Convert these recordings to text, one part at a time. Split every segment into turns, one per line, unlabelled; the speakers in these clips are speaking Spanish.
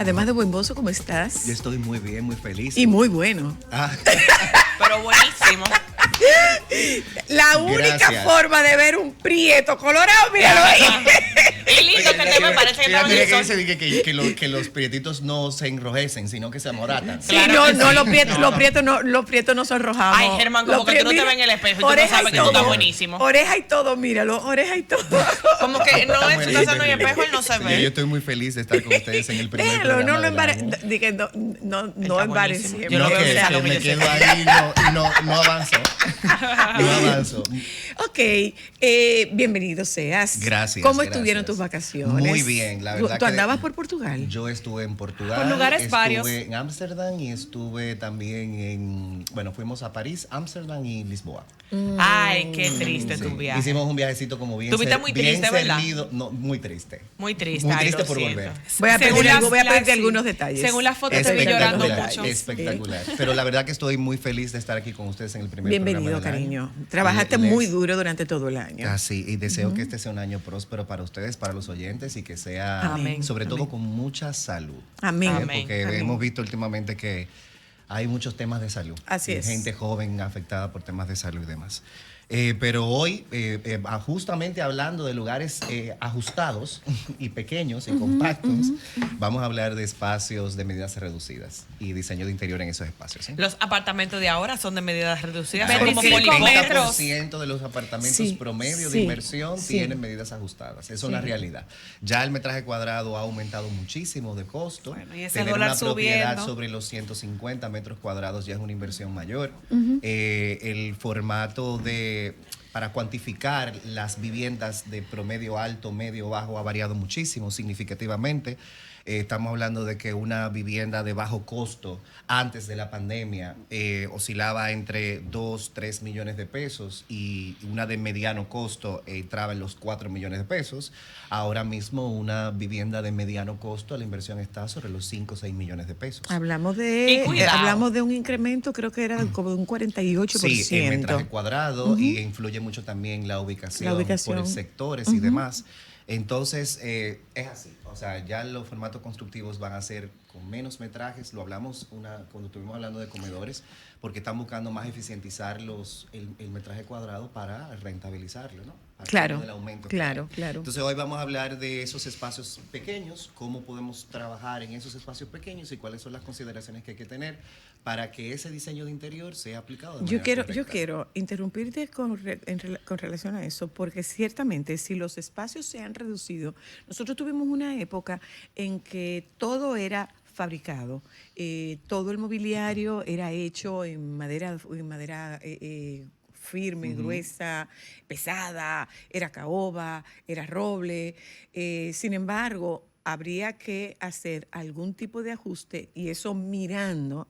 Además de buen mozo, ¿cómo estás?
Yo estoy muy bien, muy feliz.
Y muy bueno.
Pero buenísimo.
La única
Gracias.
forma de ver un prieto colorado, míralo ahí.
Y lindo que te me parece que
Mira,
estaba
mira
en
que
el sol.
dice que los prietitos no se enrojecen, sino que se amoratan.
Sí,
Claro que
no,
sí.
los prietos no son rojados.
Ay, Germán, como que tú no te ves en el espejo y tú no
oreja
sabes
y
que tú estás
todo.
buenísimo.
Oreja y todo, míralo, oreja y todo.
Como que no
Está
es
muy
su casa, no hay
lindo.
espejo, él no se
Yo
ve.
estoy muy feliz de estar con ustedes en el primer
Míralo,
programa
no lo
del año.
no
Está
embareciemos.
buenísimo. Yo
No,
lo veo
que
en el salón
me
y yo sé.
quedo ahí y no avanzo. No avanzo.
Ok, bienvenido seas.
Gracias.
¿Cómo
gracias.
estuvieron tus vacaciones?
Muy bien, la verdad.
¿Tú andabas por Portugal?
Yo estuve en Portugal.
Por lugares
estuve
varios.
en Ámsterdam y estuve también en. Bueno, fuimos a París, Ámsterdam y Lisboa.
Ay, qué triste
Sí.
tu viaje.
Hicimos un viajecito como bien.
Tuviste muy
bien
triste, ¿verdad?
servido. No, muy triste.
Muy triste.
Muy
ay,
triste
lo
por
siento.
volver.
Voy a
Según
pedirte
sí.
algunos detalles.
Según las fotos te vi llorando mucho.
Espectacular. Pero la verdad que estoy muy feliz de estar aquí con ustedes en el primer
Bienvenido,
programa del
cariño.
año.
Trabajaste
Les-
muy duro durante todo el año.
Así, y deseo que este sea un año próspero para ustedes, para los oyentes y que sea,
Amén.
sobre todo
Amén.
con mucha salud.
Amén.
Amén.
Porque
Amén.
hemos visto últimamente que hay muchos temas de salud.
Así es.
Gente joven afectada por temas de salud y demás. Pero hoy, justamente hablando de lugares ajustados y pequeños y compactos, vamos a hablar de espacios de medidas reducidas y diseño de interior en esos espacios. ¿Sí?
Los apartamentos de ahora son de medidas reducidas, son como
25
polipontos.
metros.
30% de los apartamentos
Sí,
promedio
sí,
de inversión
sí.
tienen medidas ajustadas. Es una realidad. Ya el metraje cuadrado ha aumentado muchísimo de costo.
Bueno, y ese
Tener
dólar
una propiedad
subiendo.
sobre los 150 metros cuadrados ya es una inversión mayor. El formato para cuantificar las viviendas de promedio alto, medio, bajo ha variado muchísimo, significativamente. Estamos hablando de que una vivienda de bajo costo antes de la pandemia oscilaba entre 2, 3 millones de pesos y una de mediano costo entraba en los 4 millones de pesos. Ahora mismo una vivienda de mediano costo, la inversión está sobre los 5 o 6 millones de pesos.
Hablamos
Y cuidado.
hablamos de un incremento, creo que era como de un 48%.
Sí, el metraje cuadrado y influye mucho también la ubicación,
ubicación.
por sectores y demás. Entonces, es así. O sea, ya los formatos constructivos van a ser con menos metrajes. Lo hablamos cuando estuvimos hablando de comedores, porque están buscando más eficientizar el metraje cuadrado para rentabilizarlo, ¿no?
Claro,
Del aumento que
claro,
hay.
claro.
Entonces, hoy vamos a hablar de esos espacios pequeños, cómo podemos trabajar en esos espacios pequeños y cuáles son las consideraciones que hay que tener para que ese diseño de interior sea aplicado de
Yo
manera
quiero
correcta.
interrumpirte con relación a eso, porque ciertamente si los espacios se han reducido, nosotros tuvimos una época en que todo era fabricado, todo el mobiliario era hecho en madera firme, gruesa, pesada, era caoba, era roble. Sin embargo, habría que hacer algún tipo de ajuste y eso mirando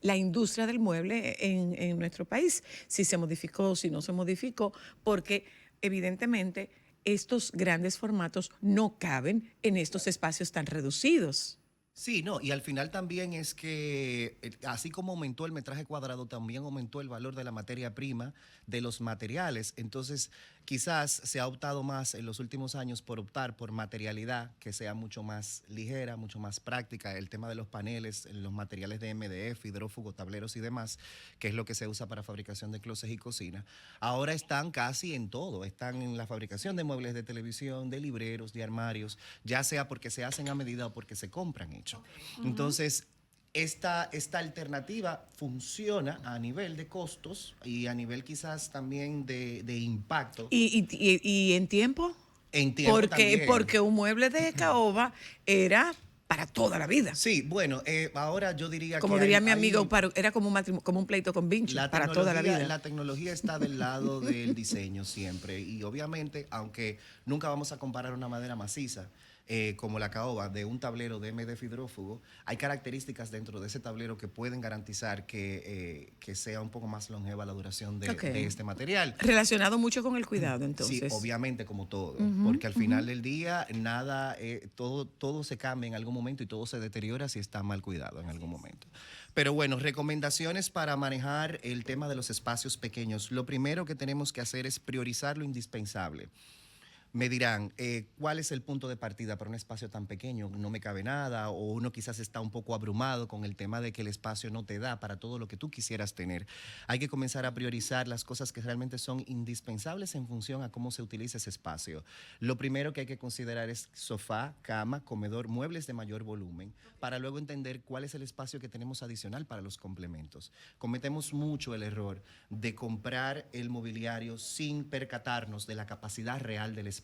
la industria del mueble en nuestro país, si se modificó, si no se modificó, porque evidentemente estos grandes formatos no caben en estos espacios tan reducidos.
Sí, no, y al final también es que así como aumentó el metraje cuadrado, también aumentó el valor de la materia prima, de los materiales. Entonces, quizás se ha optado más en los últimos años por optar por materialidad que sea mucho más ligera, mucho más práctica. El tema de los paneles, los materiales de MDF, hidrófugo, tableros y demás, que es lo que se usa para fabricación de closets y cocina, ahora están casi en todo. Están en la fabricación de muebles de televisión, de libreros, de armarios, ya sea porque se hacen a medida o porque se compran hechos. Entonces, esta alternativa funciona a nivel de costos y a nivel quizás también de impacto.
Y en tiempo,
En tiempo también.
porque un mueble de caoba era para toda la vida.
Sí, bueno, ahora yo diría
Como
que
diría
hay-
mi amigo,
hay-
era como como un pleito con vincho, para toda la vida.
La tecnología está del lado del diseño siempre y obviamente, aunque nunca vamos a comparar una madera maciza como la caoba de un tablero de MDF hidrófugo, hay características dentro de ese tablero que pueden garantizar que sea un poco más longeva la duración de,
Ok.
de este material.
Relacionado mucho con el cuidado, entonces.
Sí, obviamente como todo, porque al final del día nada, todo se cambia en algún momento y todo se deteriora si está mal cuidado en algún momento. Pero bueno, recomendaciones para manejar el tema de los espacios pequeños. Lo primero que tenemos que hacer es priorizar lo indispensable. Me dirán, ¿cuál es el punto de partida para un espacio tan pequeño? No me cabe nada, o uno quizás está un poco abrumado con el tema de que el espacio no te da para todo lo que tú quisieras tener. Hay que comenzar a priorizar las cosas que realmente son indispensables en función a cómo se utiliza ese espacio. Lo primero que hay que considerar es sofá, cama, comedor, muebles de mayor volumen, para luego entender cuál es el espacio que tenemos adicional para los complementos. Cometemos mucho el error de comprar el mobiliario sin percatarnos de la capacidad real del espacio.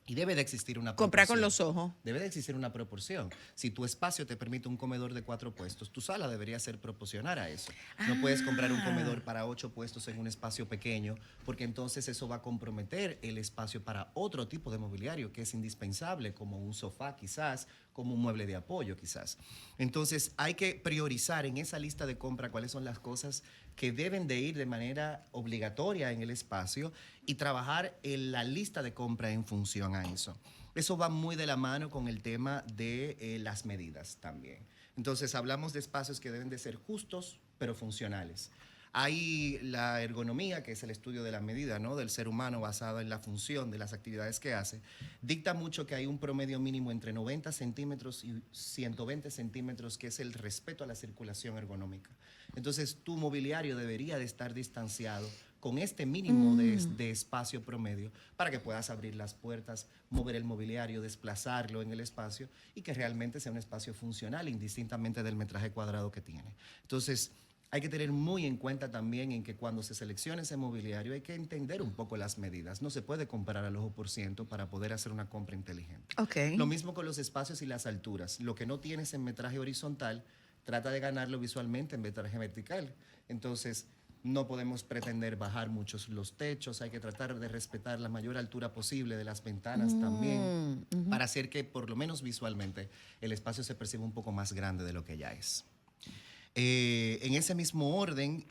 Y debe de existir una proporción.
Comprar con los ojos.
Debe de existir una proporción. Si tu espacio te permite un comedor de 4 puestos, tu sala debería ser proporcional a eso. No puedes comprar un comedor para 8 puestos en un espacio pequeño, porque entonces eso va a comprometer el espacio para otro tipo de mobiliario que es indispensable, como un sofá quizás, como un mueble de apoyo quizás. Entonces hay que priorizar en esa lista de compra cuáles son las cosas que deben de ir de manera obligatoria en el espacio y trabajar en la lista de compra en función a eso. Eso va muy de la mano con el tema de las medidas también. Entonces hablamos de espacios que deben de ser justos pero funcionales. Hay la ergonomía, que es el estudio de la medida, ¿no?, del ser humano basado en la función de las actividades que hace. Dicta mucho que hay un promedio mínimo entre 90 centímetros y 120 centímetros, que es el respeto a la circulación ergonómica. Entonces, tu mobiliario debería de estar distanciado con este mínimo de espacio promedio para que puedas abrir las puertas, mover el mobiliario, desplazarlo en el espacio y que realmente sea un espacio funcional, indistintamente del metraje cuadrado que tiene. Entonces, hay que tener muy en cuenta también en que cuando se seleccione ese mobiliario hay que entender un poco las medidas. No se puede comparar al ojo por ciento para poder hacer una compra inteligente.
Ok.
Lo mismo con los espacios y las alturas. Lo que no tienes en metraje horizontal, trata de ganarlo visualmente en metraje vertical. Entonces, no podemos pretender bajar muchos los techos, hay que tratar de respetar la mayor altura posible de las ventanas también, para hacer que por lo menos visualmente el espacio se perciba un poco más grande de lo que ya es. En ese mismo orden,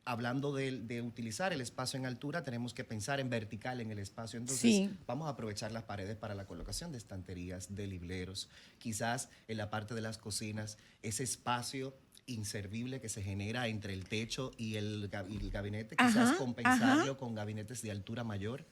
hablando de utilizar el espacio en altura, tenemos que pensar en vertical en el espacio. Entonces, vamos a aprovechar las paredes para la colocación de estanterías, de libreros. Quizás en la parte de las cocinas, ese espacio inservible que se genera entre el techo y el gabinete, quizás compensarlo con gabinetes de altura mayor,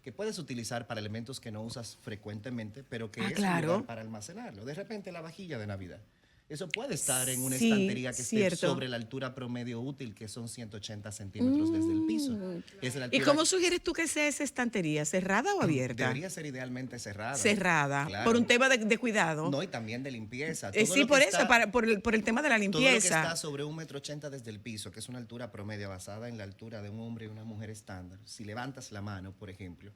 que puedes utilizar para elementos que no usas frecuentemente, pero que es un lugar para almacenarlo. De repente, la vajilla de Navidad. Eso puede estar en una estantería que esté sobre la altura promedio útil, que son 180 centímetros desde el piso.
¿Y cómo sugieres tú que sea esa estantería? ¿Cerrada o abierta?
Debería ser idealmente cerrada.
Cerrada,
claro.
Por un tema de cuidado.
No, y también de limpieza.
Sí, por eso, por el tema de la limpieza.
Todo lo que está sobre 1,80 m desde el piso, que es una altura promedio basada en la altura de un hombre y una mujer estándar. Si levantas la mano, por ejemplo,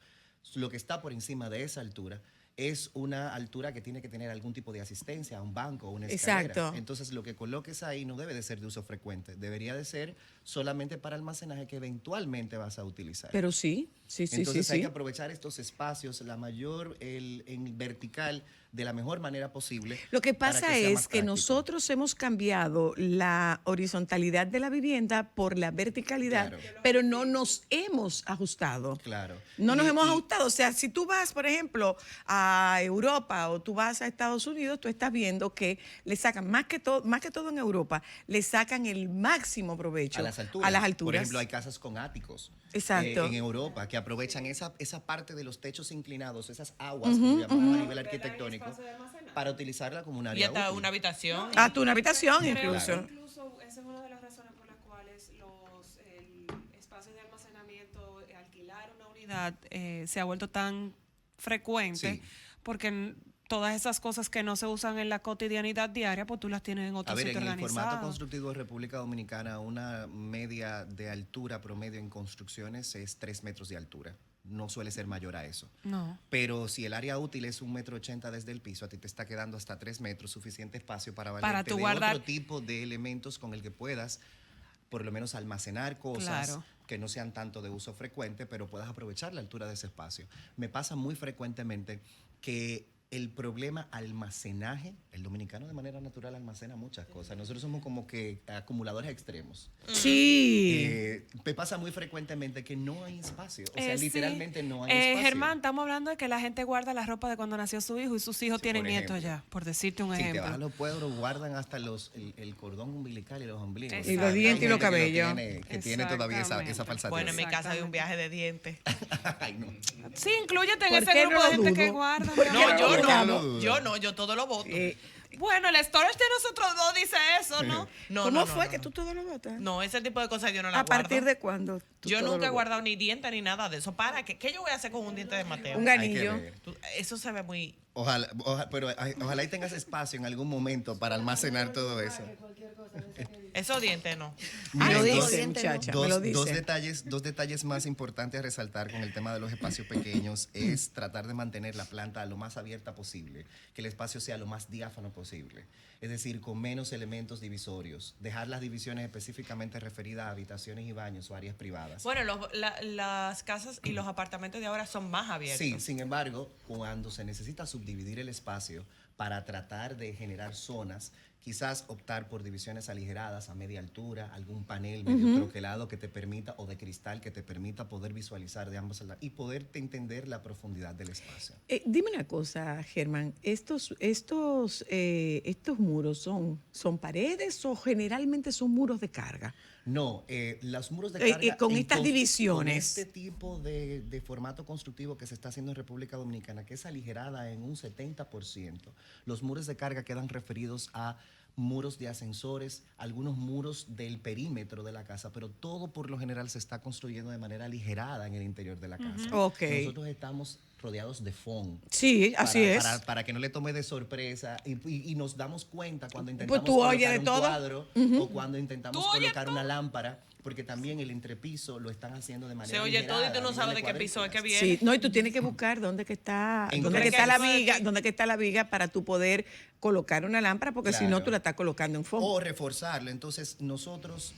lo que está por encima de esa altura es una altura que tiene que tener algún tipo de asistencia, un banco, una escalera.
Exacto.
Entonces, lo que coloques ahí no debe de ser de uso frecuente, debería de ser solamente para almacenaje que eventualmente vas a utilizar.
Pero sí.
Entonces hay que aprovechar estos espacios, en vertical, de la mejor manera posible.
Lo que pasa es que nosotros hemos cambiado la horizontalidad de la vivienda por la verticalidad, pero no nos hemos ajustado.
Claro.
No nos hemos ajustado. O sea, si tú vas, por ejemplo, a Europa o tú vas a Estados Unidos, tú estás viendo que le sacan, más que todo en Europa, le sacan el máximo provecho a las alturas.
Por ejemplo, hay casas con áticos.
Exacto.
En Europa, que aprovechan esa parte de los techos inclinados, esas aguas, como llamamos a nivel arquitectónico, para utilizarla como un área
y hasta
útil.
una habitación.
Hasta una habitación
Creo
incluso.
que incluso esa es una de las razones por las cuales el espacio de almacenamiento, alquilar una unidad, se ha vuelto tan frecuente, porque todas esas cosas que no se usan en la cotidianidad diaria, pues tú las tienes en otro sitio organizado.
En el formato constructivo de República Dominicana, una media de altura promedio en construcciones es 3 metros de altura. No suele ser mayor a eso.
No.
Pero si el área útil es 1,80 m desde el piso, a ti te está quedando hasta 3 metros, suficiente espacio para valerte de otro tipo de elementos con el que puedas por lo menos almacenar cosas que no sean tanto de uso frecuente, pero puedas aprovechar la altura de ese espacio. Me pasa muy frecuentemente que el problema almacenaje. El dominicano de manera natural almacena muchas cosas. Nosotros somos como que acumuladores extremos.
Sí.
Me pasa muy frecuentemente que no hay espacio. O sea,
Sí.
literalmente no hay espacio.
Germán, estamos hablando de que la gente guarda la ropa de cuando nació su hijo y sus hijos
Sí,
tienen
por
nietos
ejemplo.
ya, por decirte un
Si te
ejemplo.
vas a los pueblos, guardan hasta el cordón umbilical y los ombligos.
Y los
Hay
dientes y los
gente que lo
cabellos.
que tiene todavía esa
Exactamente.
falsa
Bueno, en mi casa hay un
Exactamente.
viaje de dientes.
Ay, no.
Sí, inclúyete en
¿Por
ese
qué
grupo
no
de
lo
gente que
dudo?
guarda.
¿Por
mi
qué
No,
amor.
yo
no
no.
lo dudo.
Yo no, yo todo lo voto.
Bueno, el storage de nosotros dos dice eso, ¿no?
No,
¿Cómo
no,
fue
no,
que
no.
tú todo lo botas?
No, ese tipo de cosas yo no las
¿A partir
guardo.
de cuándo? tú
Yo
todo
nunca he
lo
guardado ni diente ni nada de eso. ¿Para qué? ¿Qué yo voy a hacer con un diente de Mateo?
Un
Hay que
anillo.
ver.
Eso se ve muy...
Ojalá y tengas espacio en algún momento para almacenar todo eso.
Esos dientes no.
Me lo
Miren,
dice, muchacha, me lo dice.
Dos detalles más importantes a resaltar con el tema de los espacios pequeños es tratar de mantener la planta lo más abierta posible, que el espacio sea lo más diáfano posible, es decir, con menos elementos divisorios, dejar las divisiones específicamente referidas a habitaciones y baños o áreas privadas.
Bueno, las casas y los apartamentos de ahora son más abiertos.
Sí, sin embargo, cuando se necesita subdividir el espacio para tratar de generar zonas, quizás optar por divisiones aligeradas a media altura, algún panel medio troquelado que te permita, o de cristal que te permita poder visualizar de ambos lados y poderte entender la profundidad del espacio.
Dime una cosa, Germán, ¿estos muros son paredes o generalmente son muros de carga?
No, los muros de carga...
con
y
estas divisiones.
Con este tipo de formato constructivo que se está haciendo en República Dominicana, que es aligerada en un 70%, los muros de carga quedan referidos a muros de ascensores, algunos muros del perímetro de la casa, pero todo por lo general se está construyendo de manera aligerada en el interior de la casa.
Ok.
Nosotros estamos rodeados de foam.
Sí, así es.
Para que no le tome de sorpresa y nos damos cuenta cuando
Pues
intentamos
tú oyes
colocar
de
un
todo.
cuadro o cuando intentamos colocar una lámpara, porque también el entrepiso lo están haciendo de manera
Se oye todo y tú
aligerada,
no
a
sabes de
nivel
qué piso es que
cuadrículas.
viene.
Sí, no, y tú tienes que buscar dónde que está,
¿En
dónde que
qué?
está la
Eso es
viga,
aquí.
dónde que está la viga para tú poder colocar una lámpara, porque si no
Claro.
tú la estás colocando en fondo.
O reforzarlo. Entonces, nosotros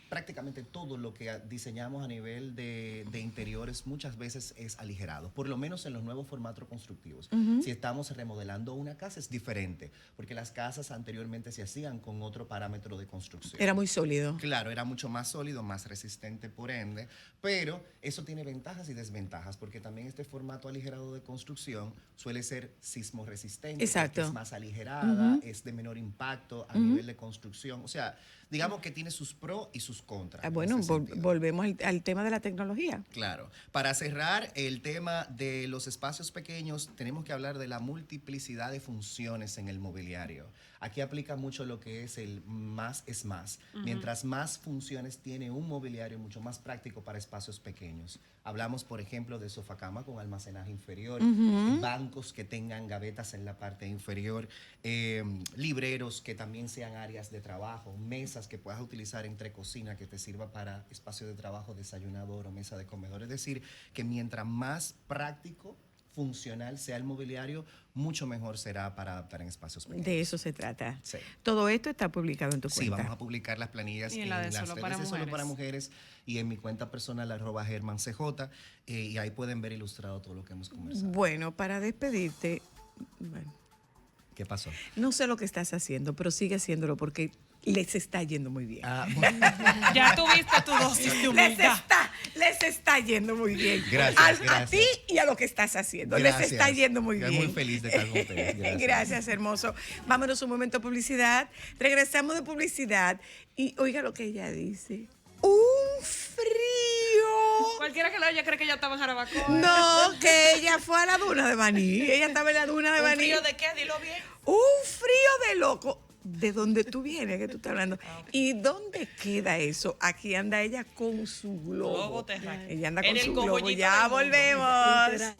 prácticamente todo lo que diseñamos a nivel de interiores muchas veces es aligerado, por lo menos en los nuevos formatos constructivos. Si estamos remodelando una casa es diferente, porque las casas anteriormente se hacían con otro parámetro de construcción.
Era muy sólido.
Claro, era mucho más sólido, más resistente por ende, pero eso tiene ventajas y desventajas, porque también este formato aligerado de construcción suele ser sismo resistente,
Exacto.
es más aligerada, es de menor impacto a nivel de construcción. O sea, digamos que tiene sus pros y sus contras. en
Bueno,
ese sentido.
volvemos al tema de la tecnología.
Claro. Para cerrar el tema de los espacios pequeños, tenemos que hablar de la multiplicidad de funciones en el mobiliario. Aquí aplica mucho lo que es el más es más. Mientras más funciones tiene un mobiliario, mucho más práctico para espacios pequeños. Hablamos, por ejemplo, de sofacama con almacenaje inferior, bancos que tengan gavetas en la parte inferior, libreros que también sean áreas de trabajo, mesas que puedas utilizar entre cocina que te sirva para espacio de trabajo, desayunador o mesa de comedor. Es decir, que mientras más práctico, funcional sea el mobiliario, mucho mejor será para adaptar en espacios pequeños.
De eso se trata.
Sí.
Todo esto está publicado en tu
Sí,
cuenta.
vamos a publicar las planillas
Y en
en
la de
las
Solo
redes
para
de Solo
Mujeres.
para Mujeres y en mi cuenta personal @GermanCJ, y ahí pueden ver ilustrado todo lo que hemos conversado.
Bueno, para despedirte, bueno,
¿Qué pasó?
no sé lo que estás haciendo, pero sigue haciéndolo porque les está yendo muy bien.
Ya tuviste tu dosis de humildad.
Les está yendo muy bien.
Gracias,
A
gracias.
ti y a lo que estás haciendo. Les está yendo muy
Estoy
bien.
muy feliz de estar con ustedes. Gracias.
Gracias, hermoso. Vámonos un momento a publicidad. Regresamos de publicidad y oiga lo que ella dice. ¡Un frío!
Cualquiera que lo oye cree que ya estaba en Jarabacoa.
No, que ella fue a la duna de Baní. Ella estaba en la duna de
¿Un
Baní.
frío de qué? Dilo bien.
Un frío de loco. ¿De dónde tú vienes? Que tú estás hablando. ¿Y dónde queda eso? Aquí anda ella con su globo.
Globo terráqueo.
Ella anda
En
con
el
su globo.
cogollito
Ya
del mundo.
volvemos.